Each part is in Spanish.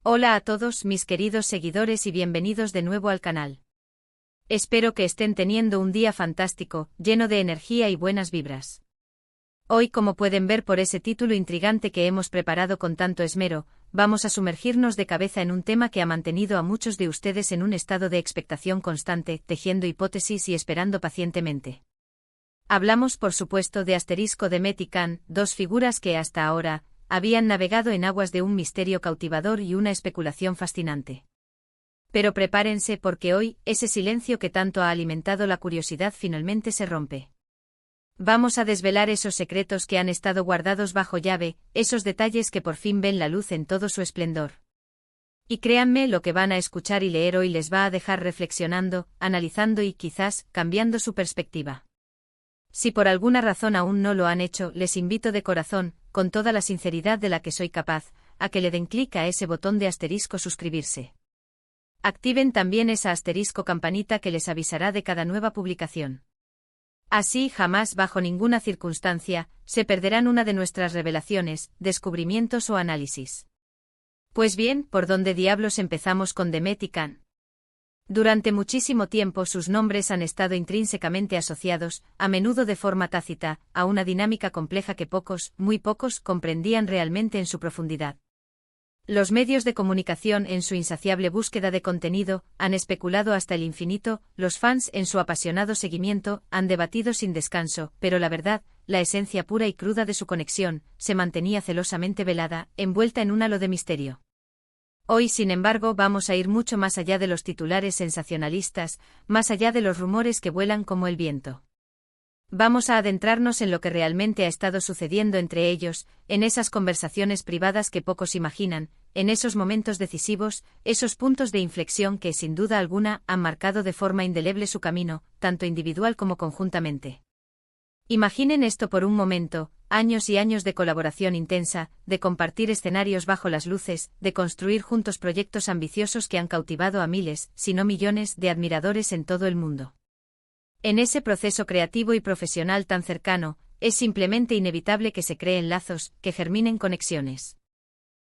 Hola a todos mis queridos seguidores y bienvenidos de nuevo al canal. Espero que estén teniendo un día fantástico, lleno de energía y buenas vibras. Hoy, como pueden ver por ese título intrigante que hemos preparado con tanto esmero, vamos a sumergirnos de cabeza en un tema que ha mantenido a muchos de ustedes en un estado de expectación constante, tejiendo hipótesis y esperando pacientemente. Hablamos, por supuesto, de Asterisco, Demet y Can, dos figuras que hasta ahora habían navegado en aguas de un misterio cautivador y una especulación fascinante. Pero prepárense porque hoy, ese silencio que tanto ha alimentado la curiosidad finalmente se rompe. Vamos a desvelar esos secretos que han estado guardados bajo llave, esos detalles que por fin ven la luz en todo su esplendor. Y créanme, lo que van a escuchar y leer hoy les va a dejar reflexionando, analizando y quizás cambiando su perspectiva. Si por alguna razón aún no lo han hecho, les invito de corazón, con toda la sinceridad de la que soy capaz, a que le den clic a ese botón de asterisco suscribirse. Activen también esa asterisco campanita que les avisará de cada nueva publicación. Así, jamás, bajo ninguna circunstancia, se perderán una de nuestras revelaciones, descubrimientos o análisis. Pues bien, ¿por dónde diablos empezamos con Demet y Can? Durante muchísimo tiempo sus nombres han estado intrínsecamente asociados, a menudo de forma tácita, a una dinámica compleja que pocos, muy pocos, comprendían realmente en su profundidad. Los medios de comunicación, en su insaciable búsqueda de contenido, han especulado hasta el infinito, los fans, en su apasionado seguimiento, han debatido sin descanso, pero la verdad, la esencia pura y cruda de su conexión, se mantenía celosamente velada, envuelta en un halo de misterio. Hoy, sin embargo, vamos a ir mucho más allá de los titulares sensacionalistas, más allá de los rumores que vuelan como el viento. Vamos a adentrarnos en lo que realmente ha estado sucediendo entre ellos, en esas conversaciones privadas que pocos imaginan, en esos momentos decisivos, esos puntos de inflexión que, sin duda alguna, han marcado de forma indeleble su camino, tanto individual como conjuntamente. Imaginen esto por un momento, años y años de colaboración intensa, de compartir escenarios bajo las luces, de construir juntos proyectos ambiciosos que han cautivado a miles, si no millones, de admiradores en todo el mundo. En ese proceso creativo y profesional tan cercano, es simplemente inevitable que se creen lazos, que germinen conexiones.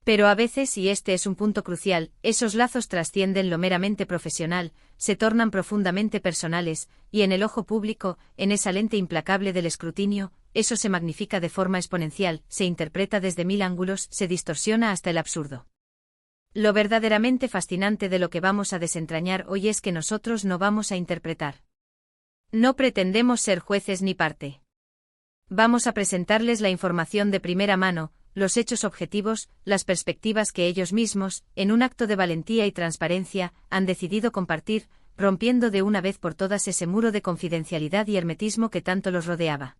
Pero a veces, y este es un punto crucial, esos lazos trascienden lo meramente profesional, se tornan profundamente personales, y en el ojo público, en esa lente implacable del escrutinio, eso se magnifica de forma exponencial, se interpreta desde mil ángulos, se distorsiona hasta el absurdo. Lo verdaderamente fascinante de lo que vamos a desentrañar hoy es que nosotros no vamos a interpretar. No pretendemos ser jueces ni parte. Vamos a presentarles la información de primera mano, los hechos objetivos, las perspectivas que ellos mismos, en un acto de valentía y transparencia, han decidido compartir, rompiendo de una vez por todas ese muro de confidencialidad y hermetismo que tanto los rodeaba.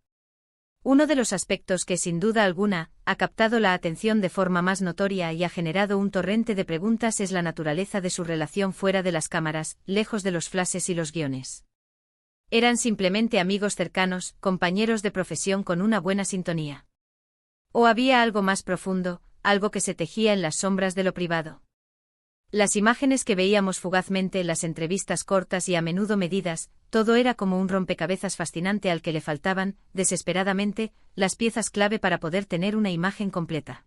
Uno de los aspectos que, sin duda alguna, ha captado la atención de forma más notoria y ha generado un torrente de preguntas es la naturaleza de su relación fuera de las cámaras, lejos de los flashes y los guiones. ¿Eran simplemente amigos cercanos, compañeros de profesión con una buena sintonía? ¿O había algo más profundo, algo que se tejía en las sombras de lo privado? Las imágenes que veíamos fugazmente, las entrevistas cortas y a menudo medidas, todo era como un rompecabezas fascinante al que le faltaban, desesperadamente, las piezas clave para poder tener una imagen completa.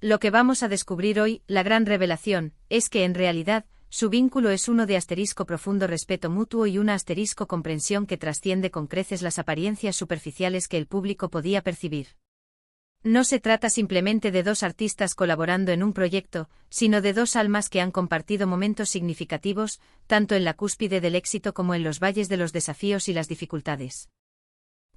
Lo que vamos a descubrir hoy, la gran revelación, es que en realidad, su vínculo es uno de asterisco profundo respeto mutuo y una asterisco comprensión que trasciende con creces las apariencias superficiales que el público podía percibir. No se trata simplemente de dos artistas colaborando en un proyecto, sino de dos almas que han compartido momentos significativos, tanto en la cúspide del éxito como en los valles de los desafíos y las dificultades.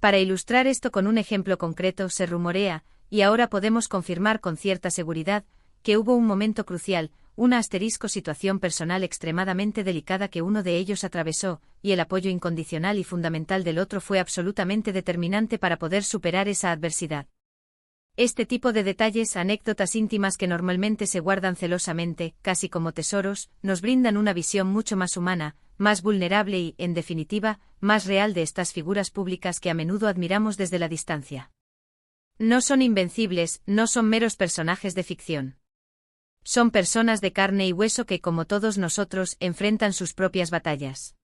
Para ilustrar esto con un ejemplo concreto, se rumorea, y ahora podemos confirmar con cierta seguridad, que hubo un momento crucial, una asterisco situación personal extremadamente delicada que uno de ellos atravesó, y el apoyo incondicional y fundamental del otro fue absolutamente determinante para poder superar esa adversidad. Este tipo de detalles, anécdotas íntimas que normalmente se guardan celosamente, casi como tesoros, nos brindan una visión mucho más humana, más vulnerable y, en definitiva, más real de estas figuras públicas que a menudo admiramos desde la distancia. No son invencibles, no son meros personajes de ficción. Son personas de carne y hueso que, como todos nosotros, enfrentan sus propias batallas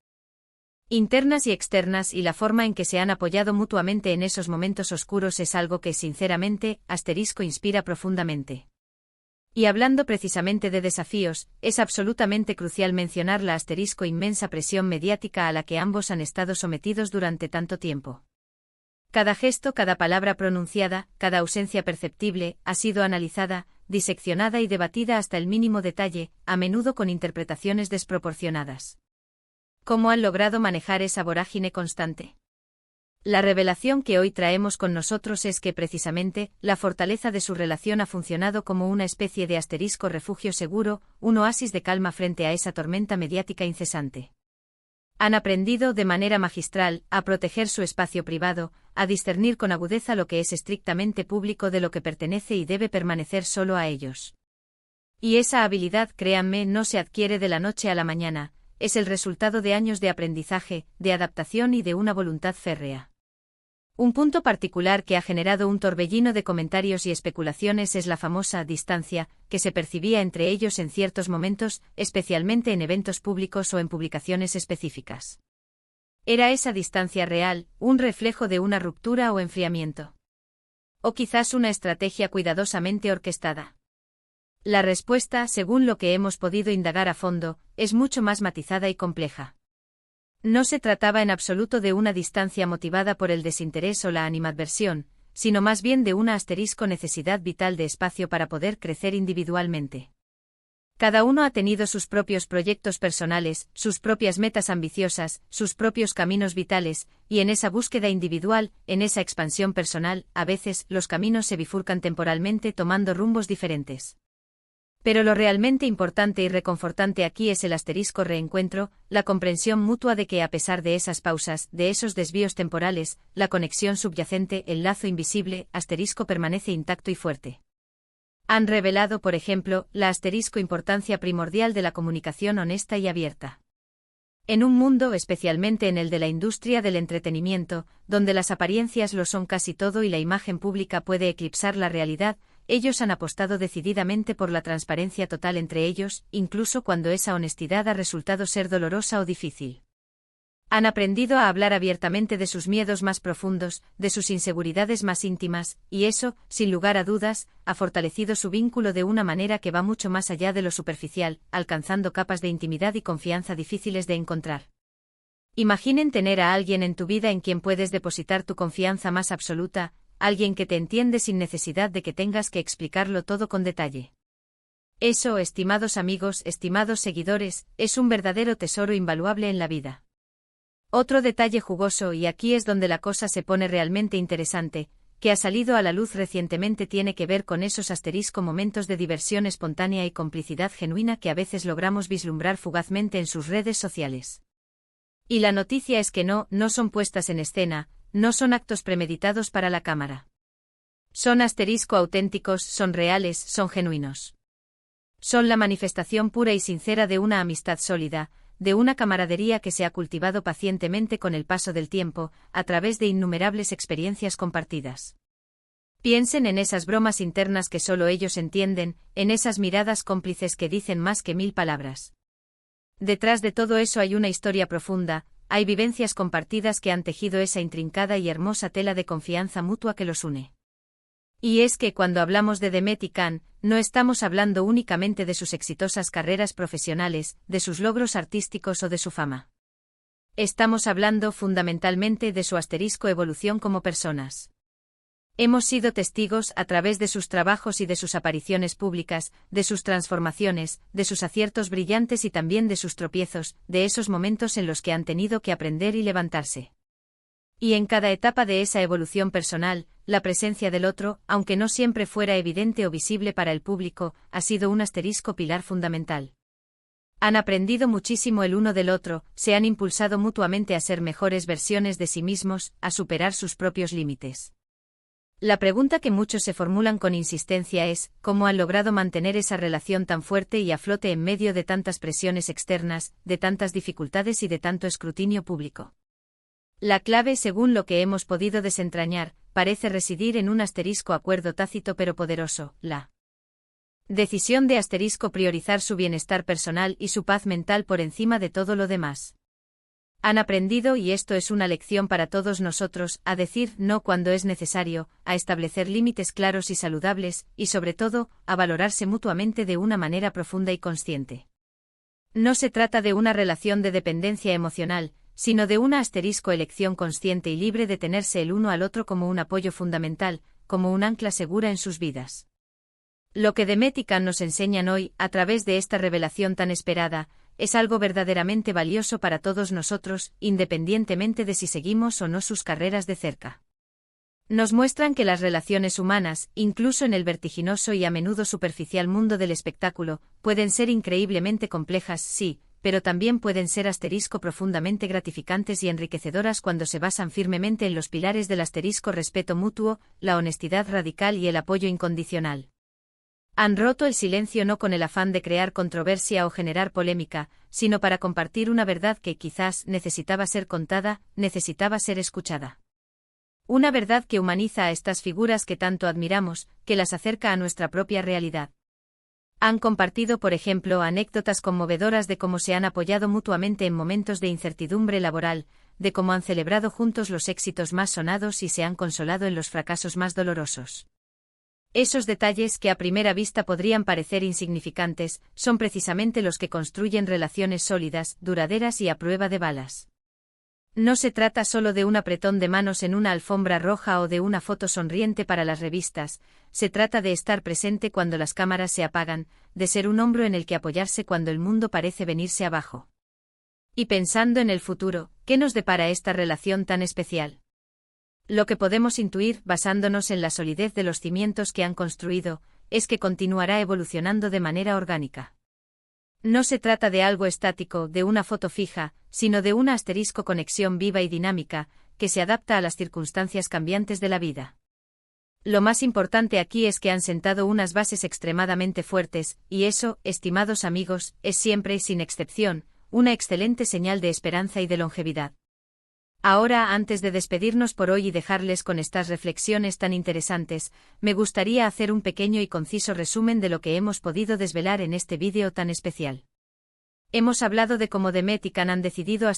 internas y externas, y la forma en que se han apoyado mutuamente en esos momentos oscuros es algo que, sinceramente, asterisco inspira profundamente. Y hablando precisamente de desafíos, es absolutamente crucial mencionar la inmensa presión mediática a la que ambos han estado sometidos durante tanto tiempo. Cada gesto, cada palabra pronunciada, cada ausencia perceptible, ha sido analizada, diseccionada y debatida hasta el mínimo detalle, a menudo con interpretaciones desproporcionadas. ¿Cómo han logrado manejar esa vorágine constante? La revelación que hoy traemos con nosotros es que precisamente, la fortaleza de su relación ha funcionado como una especie de refugio seguro, un oasis de calma frente a esa tormenta mediática incesante. Han aprendido de manera magistral a proteger su espacio privado, a discernir con agudeza lo que es estrictamente público de lo que pertenece y debe permanecer solo a ellos. Y esa habilidad, créanme, no se adquiere de la noche a la mañana, es el resultado de años de aprendizaje, de adaptación y de una voluntad férrea. Un punto particular que ha generado un torbellino de comentarios y especulaciones es la famosa distancia que se percibía entre ellos en ciertos momentos, especialmente en eventos públicos o en publicaciones específicas. ¿Era esa distancia real, un reflejo de una ruptura o enfriamiento? ¿O quizás una estrategia cuidadosamente orquestada? La respuesta, según lo que hemos podido indagar a fondo, es mucho más matizada y compleja. No se trataba en absoluto de una distancia motivada por el desinterés o la animadversión, sino más bien de una necesidad vital de espacio para poder crecer individualmente. Cada uno ha tenido sus propios proyectos personales, sus propias metas ambiciosas, sus propios caminos vitales, y en esa búsqueda individual, en esa expansión personal, a veces los caminos se bifurcan temporalmente tomando rumbos diferentes. Pero lo realmente importante y reconfortante aquí es el reencuentro, la comprensión mutua de que a pesar de esas pausas, de esos desvíos temporales, la conexión subyacente, el lazo invisible, permanece intacto y fuerte. Han revelado, por ejemplo, la importancia primordial de la comunicación honesta y abierta. En un mundo, especialmente en el de la industria del entretenimiento, donde las apariencias lo son casi todo y la imagen pública puede eclipsar la realidad, ellos han apostado decididamente por la transparencia total entre ellos, incluso cuando esa honestidad ha resultado ser dolorosa o difícil. Han aprendido a hablar abiertamente de sus miedos más profundos, de sus inseguridades más íntimas, y eso, sin lugar a dudas, ha fortalecido su vínculo de una manera que va mucho más allá de lo superficial, alcanzando capas de intimidad y confianza difíciles de encontrar. Imaginen tener a alguien en tu vida en quien puedes depositar tu confianza más absoluta, alguien que te entiende sin necesidad de que tengas que explicarlo todo con detalle. Eso, estimados amigos, estimados seguidores, es un verdadero tesoro invaluable en la vida. Otro detalle jugoso, y aquí es donde la cosa se pone realmente interesante, que ha salido a la luz recientemente tiene que ver con esos momentos de diversión espontánea y complicidad genuina que a veces logramos vislumbrar fugazmente en sus redes sociales. Y la noticia es que no son puestas en escena, no son actos premeditados para la cámara. Son auténticos, son reales, son genuinos. Son la manifestación pura y sincera de una amistad sólida, de una camaradería que se ha cultivado pacientemente con el paso del tiempo, a través de innumerables experiencias compartidas. Piensen en esas bromas internas que solo ellos entienden, en esas miradas cómplices que dicen más que 1000 palabras. Detrás de todo eso hay una historia profunda, hay vivencias compartidas que han tejido esa intrincada y hermosa tela de confianza mutua que los une. Y es que cuando hablamos de Demet y Can, no estamos hablando únicamente de sus exitosas carreras profesionales, de sus logros artísticos o de su fama. Estamos hablando fundamentalmente de su evolución como personas. Hemos sido testigos, a través de sus trabajos y de sus apariciones públicas, de sus transformaciones, de sus aciertos brillantes y también de sus tropiezos, de esos momentos en los que han tenido que aprender y levantarse. Y en cada etapa de esa evolución personal, la presencia del otro, aunque no siempre fuera evidente o visible para el público, ha sido un pilar fundamental. Han aprendido muchísimo el uno del otro, se han impulsado mutuamente a ser mejores versiones de sí mismos, a superar sus propios límites. La pregunta que muchos se formulan con insistencia es, ¿cómo han logrado mantener esa relación tan fuerte y a flote en medio de tantas presiones externas, de tantas dificultades y de tanto escrutinio público? La clave, según lo que hemos podido desentrañar, parece residir en un acuerdo tácito pero poderoso, la decisión de priorizar su bienestar personal y su paz mental por encima de todo lo demás. Han aprendido, y esto es una lección para todos nosotros, a decir no cuando es necesario, a establecer límites claros y saludables, y sobre todo, a valorarse mutuamente de una manera profunda y consciente. No se trata de una relación de dependencia emocional, sino de una elección consciente y libre de tenerse el uno al otro como un apoyo fundamental, como un ancla segura en sus vidas. Lo que Demet y Can nos enseñan hoy, a través de esta revelación tan esperada, es algo verdaderamente valioso para todos nosotros, independientemente de si seguimos o no sus carreras de cerca. Nos muestran que las relaciones humanas, incluso en el vertiginoso y a menudo superficial mundo del espectáculo, pueden ser increíblemente complejas, sí, pero también pueden ser profundamente gratificantes y enriquecedoras cuando se basan firmemente en los pilares del respeto mutuo, la honestidad radical y el apoyo incondicional. Han roto el silencio no con el afán de crear controversia o generar polémica, sino para compartir una verdad que quizás necesitaba ser contada, necesitaba ser escuchada. Una verdad que humaniza a estas figuras que tanto admiramos, que las acerca a nuestra propia realidad. Han compartido, por ejemplo, anécdotas conmovedoras de cómo se han apoyado mutuamente en momentos de incertidumbre laboral, de cómo han celebrado juntos los éxitos más sonados y se han consolado en los fracasos más dolorosos. Esos detalles que a primera vista podrían parecer insignificantes, son precisamente los que construyen relaciones sólidas, duraderas y a prueba de balas. No se trata solo de un apretón de manos en una alfombra roja o de una foto sonriente para las revistas, se trata de estar presente cuando las cámaras se apagan, de ser un hombro en el que apoyarse cuando el mundo parece venirse abajo. Y pensando en el futuro, ¿qué nos depara esta relación tan especial? Lo que podemos intuir, basándonos en la solidez de los cimientos que han construido, es que continuará evolucionando de manera orgánica. No se trata de algo estático, de una foto fija, sino de una conexión viva y dinámica, que se adapta a las circunstancias cambiantes de la vida. Lo más importante aquí es que han sentado unas bases extremadamente fuertes, y eso, estimados amigos, es siempre y sin excepción, una excelente señal de esperanza y de longevidad. Ahora, antes de despedirnos por hoy y dejarles con estas reflexiones tan interesantes, me gustaría hacer un pequeño y conciso resumen de lo que hemos podido desvelar en este vídeo tan especial. Hemos hablado de cómo Demet y Can han decidido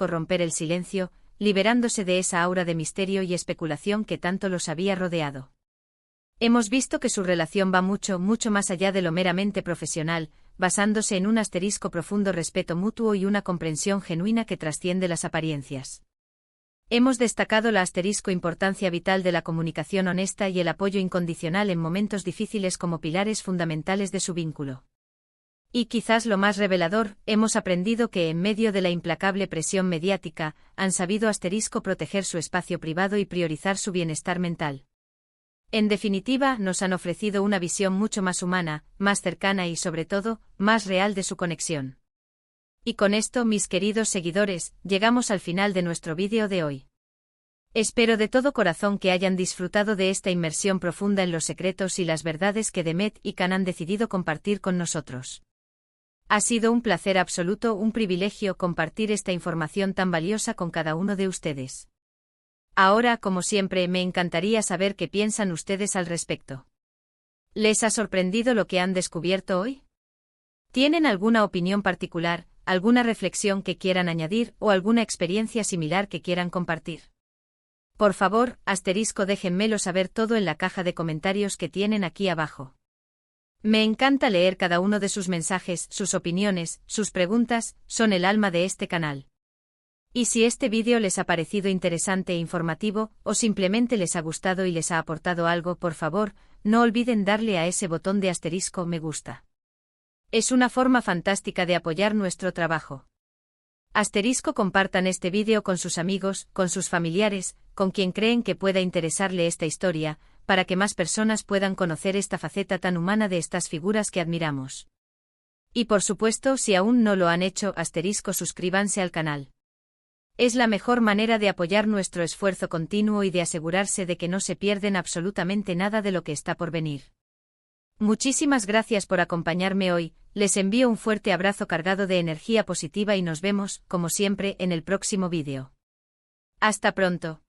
romper el silencio, liberándose de esa aura de misterio y especulación que tanto los había rodeado. Hemos visto que su relación va mucho más allá de lo meramente profesional, basándose en un profundo respeto mutuo y una comprensión genuina que trasciende las apariencias. Hemos destacado la importancia vital de la comunicación honesta y el apoyo incondicional en momentos difíciles como pilares fundamentales de su vínculo. Y quizás lo más revelador, hemos aprendido que en medio de la implacable presión mediática, han sabido proteger su espacio privado y priorizar su bienestar mental. En definitiva, nos han ofrecido una visión mucho más humana, más cercana y sobre todo, más real de su conexión. Y con esto, mis queridos seguidores, llegamos al final de nuestro vídeo de hoy. Espero de todo corazón que hayan disfrutado de esta inmersión profunda en los secretos y las verdades que Demet y Can han decidido compartir con nosotros. Ha sido un placer absoluto, un privilegio compartir esta información tan valiosa con cada uno de ustedes. Ahora, como siempre, me encantaría saber qué piensan ustedes al respecto. ¿Les ha sorprendido lo que han descubierto hoy? ¿Tienen alguna opinión particular, alguna reflexión que quieran añadir o alguna experiencia similar que quieran compartir? Por favor, déjenmelo saber todo en la caja de comentarios que tienen aquí abajo. Me encanta leer cada uno de sus mensajes, sus opiniones, sus preguntas, son el alma de este canal. Y si este vídeo les ha parecido interesante e informativo, o simplemente les ha gustado y les ha aportado algo, por favor, no olviden darle a ese botón de me gusta. Es una forma fantástica de apoyar nuestro trabajo. Compartan este vídeo con sus amigos, con sus familiares, con quien creen que pueda interesarle esta historia, para que más personas puedan conocer esta faceta tan humana de estas figuras que admiramos. Y por supuesto, si aún no lo han hecho, suscríbanse al canal. Es la mejor manera de apoyar nuestro esfuerzo continuo y de asegurarse de que no se pierden absolutamente nada de lo que está por venir. Muchísimas gracias por acompañarme hoy, les envío un fuerte abrazo cargado de energía positiva y nos vemos, como siempre, en el próximo vídeo. Hasta pronto.